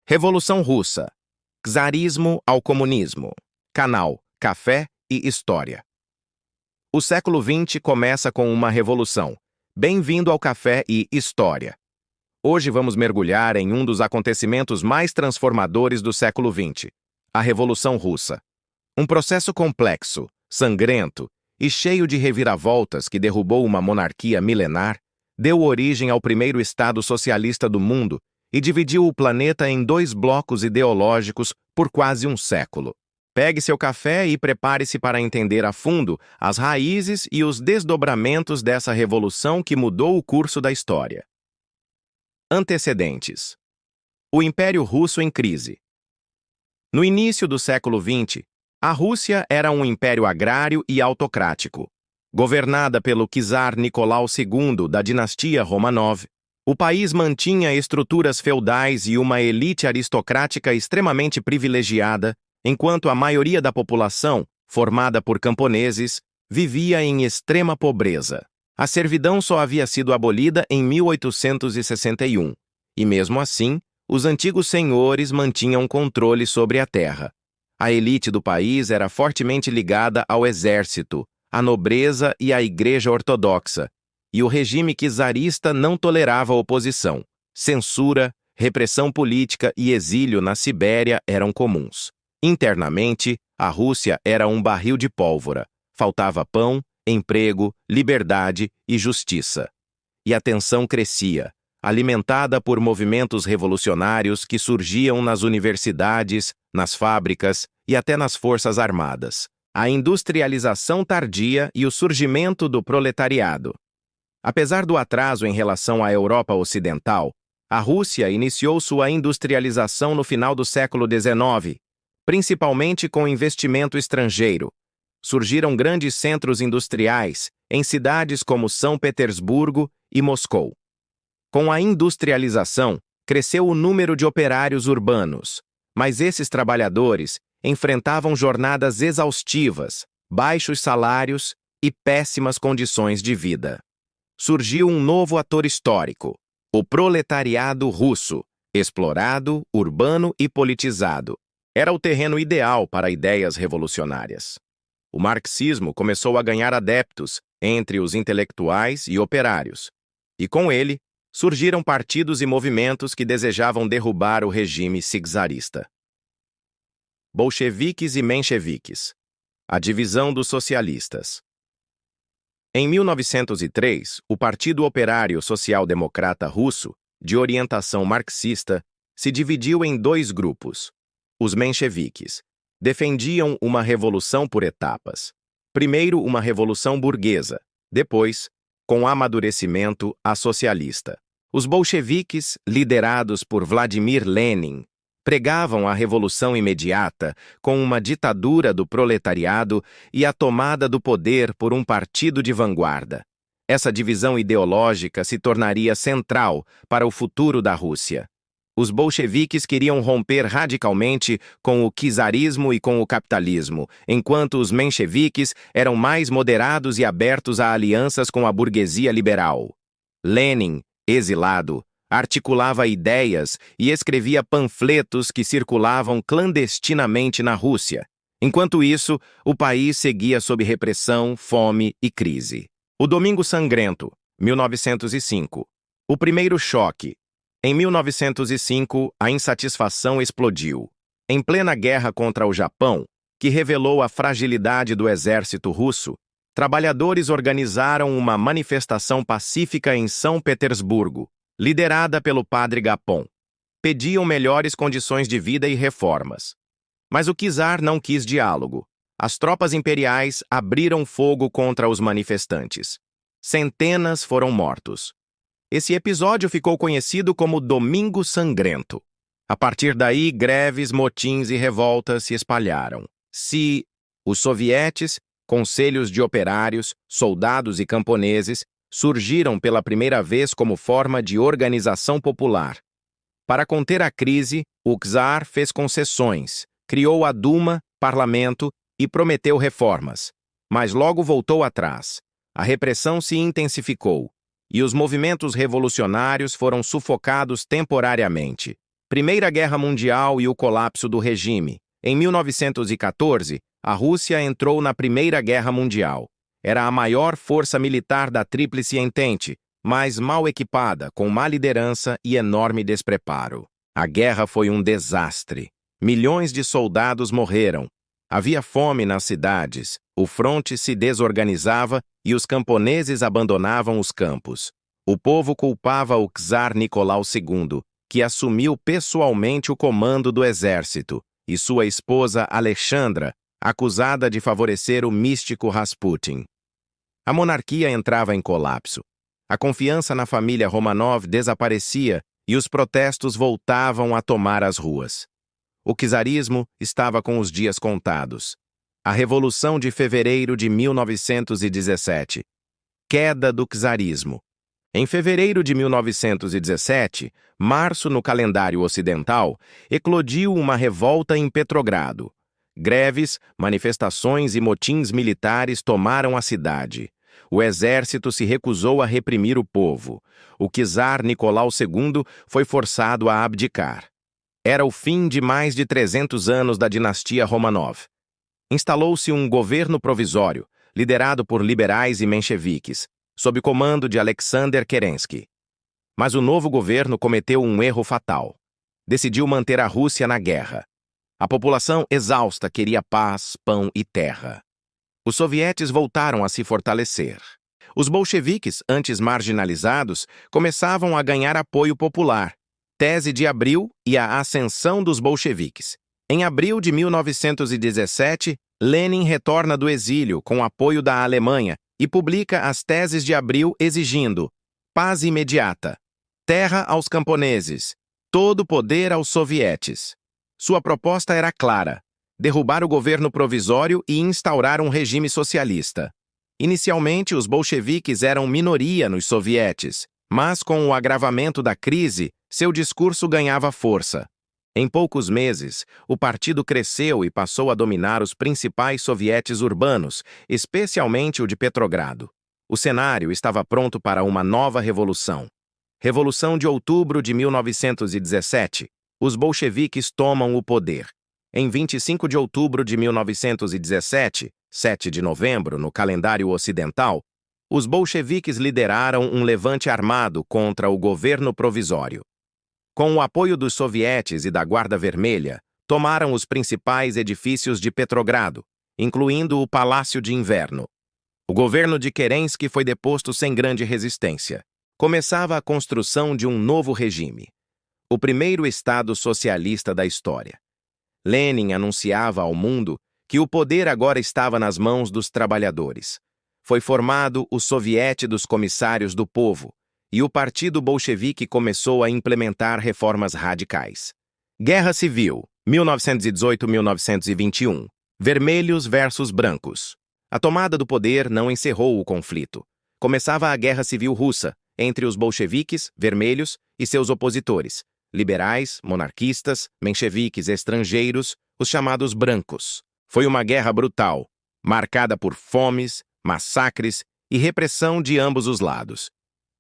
Revolução Russa. Czarismo ao comunismo. Canal Café e História. O século XX começa com uma revolução. Bem-vindo ao Café e História. Hoje vamos mergulhar em um dos acontecimentos mais transformadores do século XX, a Revolução Russa. Um processo complexo, sangrento e cheio de reviravoltas que derrubou uma monarquia milenar, deu origem ao primeiro Estado socialista do mundo e dividiu o planeta em dois blocos ideológicos por quase um século. Pegue seu café e prepare-se para entender a fundo as raízes e os desdobramentos dessa revolução que mudou o curso da história. Antecedentes. O Império Russo em crise. No início do século XX, a Rússia era um império agrário e autocrático. Governada pelo czar Nicolau II da dinastia Romanov, o país mantinha estruturas feudais e uma elite aristocrática extremamente privilegiada, enquanto a maioria da população, formada por camponeses, vivia em extrema pobreza. A servidão só havia sido abolida em 1861, e mesmo assim, os antigos senhores mantinham controle sobre a terra. A elite do país era fortemente ligada ao exército, à nobreza e à Igreja Ortodoxa, e o regime czarista não tolerava oposição. Censura, repressão política e exílio na Sibéria eram comuns. Internamente, a Rússia era um barril de pólvora. Faltava pão, emprego, liberdade e justiça. E a tensão crescia, alimentada por movimentos revolucionários que surgiam nas universidades, nas fábricas e até nas forças armadas. A industrialização tardia e o surgimento do proletariado. Apesar do atraso em relação à Europa Ocidental, a Rússia iniciou sua industrialização no final do século XIX, principalmente com investimento estrangeiro. Surgiram grandes centros industriais em cidades como São Petersburgo e Moscou. Com a industrialização, cresceu o número de operários urbanos, mas esses trabalhadores enfrentavam jornadas exaustivas, baixos salários e péssimas condições de vida. Surgiu um novo ator histórico, o proletariado russo, explorado, urbano e politizado. Era o terreno ideal para ideias revolucionárias. O marxismo começou a ganhar adeptos entre os intelectuais e operários, e com ele surgiram partidos e movimentos que desejavam derrubar o regime czarista. Bolcheviques e mencheviques. A divisão dos socialistas. Em 1903, o Partido Operário Social-Democrata Russo, de orientação marxista, se dividiu em dois grupos. Os mencheviques defendiam uma revolução por etapas. Primeiro, uma revolução burguesa, depois, com amadurecimento, a socialista. Os bolcheviques, liderados por Vladimir Lenin, pregavam a revolução imediata, com uma ditadura do proletariado e a tomada do poder por um partido de vanguarda. Essa divisão ideológica se tornaria central para o futuro da Rússia. Os bolcheviques queriam romper radicalmente com o czarismo e com o capitalismo, enquanto os mencheviques eram mais moderados e abertos a alianças com a burguesia liberal. Lenin, exilado, articulava ideias e escrevia panfletos que circulavam clandestinamente na Rússia. Enquanto isso, o país seguia sob repressão, fome e crise. O Domingo Sangrento, 1905. O primeiro choque. Em 1905, a insatisfação explodiu. Em plena guerra contra o Japão, que revelou a fragilidade do exército russo, trabalhadores organizaram uma manifestação pacífica em São Petersburgo, liderada pelo padre Gapon. Pediam melhores condições de vida e reformas. Mas o czar não quis diálogo. As tropas imperiais abriram fogo contra os manifestantes. Centenas foram mortos. Esse episódio ficou conhecido como Domingo Sangrento. A partir daí, greves, motins e revoltas se espalharam. Os sovietes, conselhos de operários, soldados e camponeses, surgiram pela primeira vez como forma de organização popular. Para conter a crise, o czar fez concessões, criou a Duma, parlamento, e prometeu reformas. Mas logo voltou atrás. A repressão se intensificou, e os movimentos revolucionários foram sufocados temporariamente. Primeira Guerra Mundial e o colapso do regime. Em 1914, a Rússia entrou na Primeira Guerra Mundial. Era a maior força militar da Tríplice Entente, mas mal equipada, com má liderança e enorme despreparo. A guerra foi um desastre. Milhões de soldados morreram. Havia fome nas cidades, o fronte se desorganizava e os camponeses abandonavam os campos. O povo culpava o czar Nicolau II, que assumiu pessoalmente o comando do exército, e sua esposa Alexandra, acusada de favorecer o místico Rasputin. A monarquia entrava em colapso. A confiança na família Romanov desaparecia e os protestos voltavam a tomar as ruas. O czarismo estava com os dias contados. A Revolução de Fevereiro de 1917. Queda do czarismo. Em fevereiro de 1917, março no calendário ocidental, eclodiu uma revolta em Petrogrado. Greves, manifestações e motins militares tomaram a cidade. O exército se recusou a reprimir o povo. O czar Nicolau II foi forçado a abdicar. Era o fim de mais de 300 anos da dinastia Romanov. Instalou-se um governo provisório, liderado por liberais e mencheviques, sob comando de Alexander Kerensky. Mas o novo governo cometeu um erro fatal. Decidiu manter a Rússia na guerra. A população exausta queria paz, pão e terra. Os sovietes voltaram a se fortalecer. Os bolcheviques, antes marginalizados, começavam a ganhar apoio popular. Tese de Abril e a ascensão dos bolcheviques. Em abril de 1917, Lenin retorna do exílio com apoio da Alemanha e publica as teses de Abril exigindo paz imediata, terra aos camponeses, todo poder aos sovietes. Sua proposta era clara: derrubar o governo provisório e instaurar um regime socialista. Inicialmente, os bolcheviques eram minoria nos sovietes, mas com o agravamento da crise, seu discurso ganhava força. Em poucos meses, o partido cresceu e passou a dominar os principais sovietes urbanos, especialmente o de Petrogrado. O cenário estava pronto para uma nova revolução. Revolução de Outubro de 1917. Os bolcheviques tomam o poder. Em 25 de outubro de 1917, 7 de novembro no calendário ocidental, os bolcheviques lideraram um levante armado contra o governo provisório. Com o apoio dos sovietes e da Guarda Vermelha, tomaram os principais edifícios de Petrogrado, incluindo o Palácio de Inverno. O governo de Kerensky foi deposto sem grande resistência. Começava a construção de um novo regime, o primeiro Estado socialista da história. Lenin anunciava ao mundo que o poder agora estava nas mãos dos trabalhadores. Foi formado o Soviete dos Comissários do Povo, e o Partido Bolchevique começou a implementar reformas radicais. Guerra Civil, 1918-1921. Vermelhos versus brancos. A tomada do poder não encerrou o conflito. Começava a Guerra Civil Russa, entre os bolcheviques, vermelhos, e seus opositores, liberais, monarquistas, mencheviques estrangeiros, os chamados brancos. Foi uma guerra brutal, marcada por fomes, massacres e repressão de ambos os lados.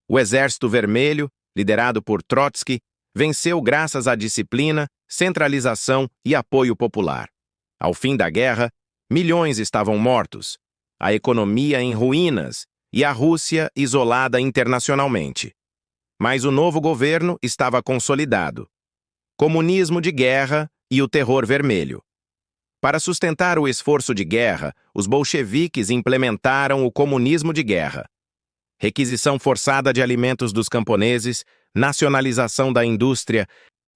O Exército Vermelho, liderado por Trotsky, venceu graças à disciplina, centralização e apoio popular. Ao fim da guerra, milhões estavam mortos, a economia em ruínas e a Rússia isolada internacionalmente. Mas o novo governo estava consolidado. Comunismo de guerra e o terror vermelho. Para sustentar o esforço de guerra, os bolcheviques implementaram o comunismo de guerra. Requisição forçada de alimentos dos camponeses, nacionalização da indústria,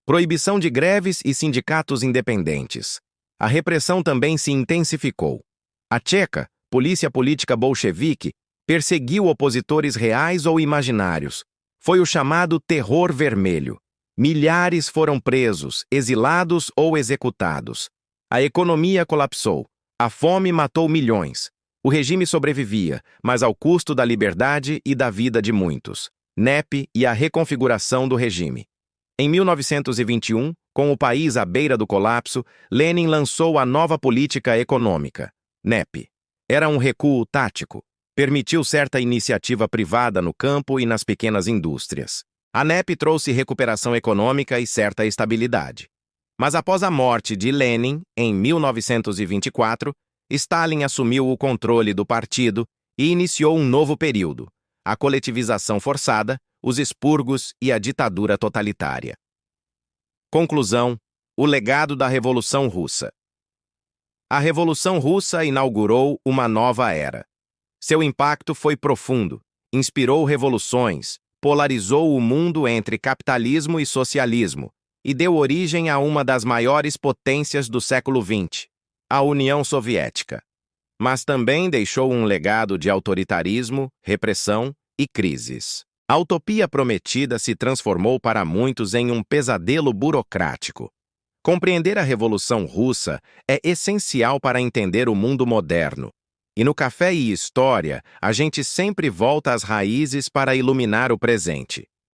proibição de greves e sindicatos independentes. A repressão também se intensificou. A Tcheca, polícia política bolchevique, perseguiu opositores reais ou imaginários. Foi o chamado terror vermelho. Milhares foram presos, exilados ou executados. A economia colapsou. A fome matou milhões. O regime sobrevivia, mas ao custo da liberdade e da vida de muitos. NEP e a reconfiguração do regime. Em 1921, com o país à beira do colapso, Lenin lançou a nova política econômica, NEP. Era um recuo tático. Permitiu certa iniciativa privada no campo e nas pequenas indústrias. A NEP trouxe recuperação econômica e certa estabilidade. Mas após a morte de Lenin, em 1924, Stalin assumiu o controle do partido e iniciou um novo período: a coletivização forçada, os expurgos e a ditadura totalitária. Conclusão: o legado da Revolução Russa. A Revolução Russa inaugurou uma nova era. Seu impacto foi profundo, inspirou revoluções, polarizou o mundo entre capitalismo e socialismo e deu origem a uma das maiores potências do século XX, a União Soviética. Mas também deixou um legado de autoritarismo, repressão e crises. A utopia prometida se transformou para muitos em um pesadelo burocrático. Compreender a Revolução Russa é essencial para entender o mundo moderno. E no Café e História, a gente sempre volta às raízes para iluminar o presente.